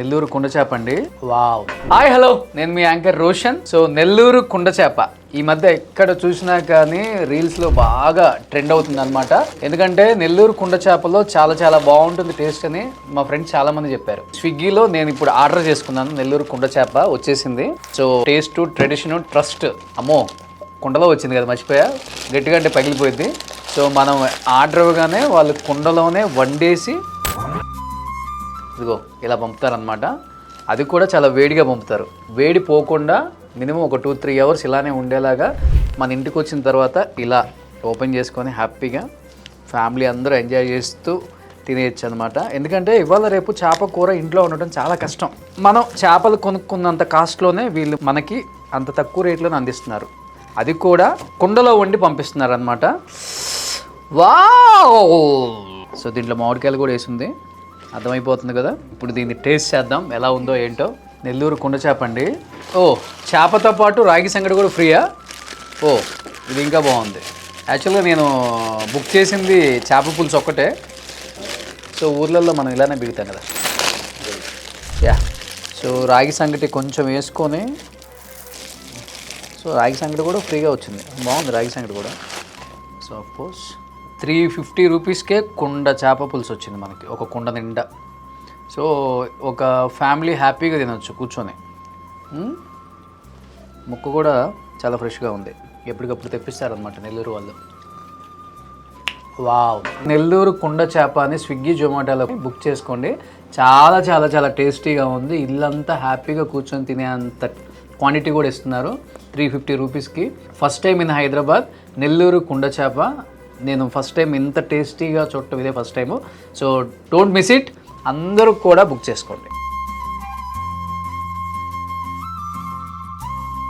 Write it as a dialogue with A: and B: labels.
A: నెల్లూరు కుండ చేప అండి. వావ్. హాయ్ హలో, నేను మీ యాంకర్ రోషన్. సో నెల్లూరు కుండ చేప ఈ మధ్య ఎక్కడ చూసినా కానీ రీల్స్లో బాగా ట్రెండ్ అవుతుంది అనమాట. ఎందుకంటే నెల్లూరు కుండ చేపలో చాలా చాలా బాగుంటుంది టేస్ట్ అని మా ఫ్రెండ్స్ చాలా మంది చెప్పారు. స్విగ్గీలో నేను ఇప్పుడు ఆర్డర్ చేసుకున్నాను. నెల్లూరు కుండ చేప వచ్చేసింది. So taste, tradition, trust. అమ్మో, కుండలో వచ్చింది కదా, మర్చిపోయా. గట్టిగా అంటే పగిలిపోయింది. సో మనం ఆర్డర్ ఇవ్వగానే వాళ్ళు కుండలోనే వండేసి ఇదిగో ఇలా పంపుతారనమాట. అది కూడా చాలా వేడిగా పంపుతారు. వేడి పోకుండా మినిమం ఒక 2-3 అవర్స్ ఇలానే ఉండేలాగా మన ఇంటికి వచ్చిన తర్వాత ఇలా ఓపెన్ చేసుకొని హ్యాపీగా ఫ్యామిలీ అందరూ ఎంజాయ్ చేస్తూ తినేయచ్చు అనమాట. ఎందుకంటే ఇవాళ రేపు చేప కూర ఇంట్లో ఉండటం చాలా కష్టం. మనం చేపలు కొనుక్కున్నంత కాస్ట్లోనే వీళ్ళు మనకి అంత తక్కువ రేట్లోనే అందిస్తున్నారు. అది కూడా కుండలో వండి పంపిస్తున్నారు అనమాట. వావ్. సో దీంట్లో మామిడికాయలు కూడా వేసింది, అర్థమైపోతుంది కదా. ఇప్పుడు దీన్ని టేస్ట్ చేద్దాం ఎలా ఉందో ఏంటో. నెల్లూరు కుండ చేప అండి. ఓ, చేపతో పాటు రాగి సంగటి కూడా ఫ్రీయా? ఓ, ఇది ఇంకా బాగుంది. యాక్చువల్గా నేను బుక్ చేసింది చేప పులుసు ఒక్కటే. సో ఊర్లలో మనం ఇలానే బిగుతాం కదా. యా. సో రాగి సంగటి కొంచెం వేసుకొని, సో రాగి సంగటి కూడా ఫ్రీగా వచ్చింది. బాగుంది రాగి సంగటి కూడా. సపోజ్ 350 రూపీస్కే కుండ చేప పులుసు వచ్చింది మనకి, ఒక కుండ నిండా. సో ఒక ఫ్యామిలీ హ్యాపీగా తినొచ్చు కూర్చొని. ముక్క కూడా చాలా ఫ్రెష్గా ఉంది. ఎప్పటికప్పుడు తెప్పిస్తారనమాట నెల్లూరు వాళ్ళు. వావ్. నెల్లూరు కుండ చేప అని స్విగ్గీ, జొమాటోలో బుక్ చేసుకోండి. చాలా చాలా చాలా టేస్టీగా ఉంది. ఇల్లంతా హ్యాపీగా కూర్చొని తినే అంత క్వాంటిటీ కూడా ఇస్తున్నారు 350 రూపీస్కి. First time in Hyderabad Nellore కుండ చేప. నేను ఫస్ట్ టైం ఇంత టేస్టీగా చూడటం ఇదే first time. So don't miss it. అందరూ కూడా బుక్ చేసుకోండి.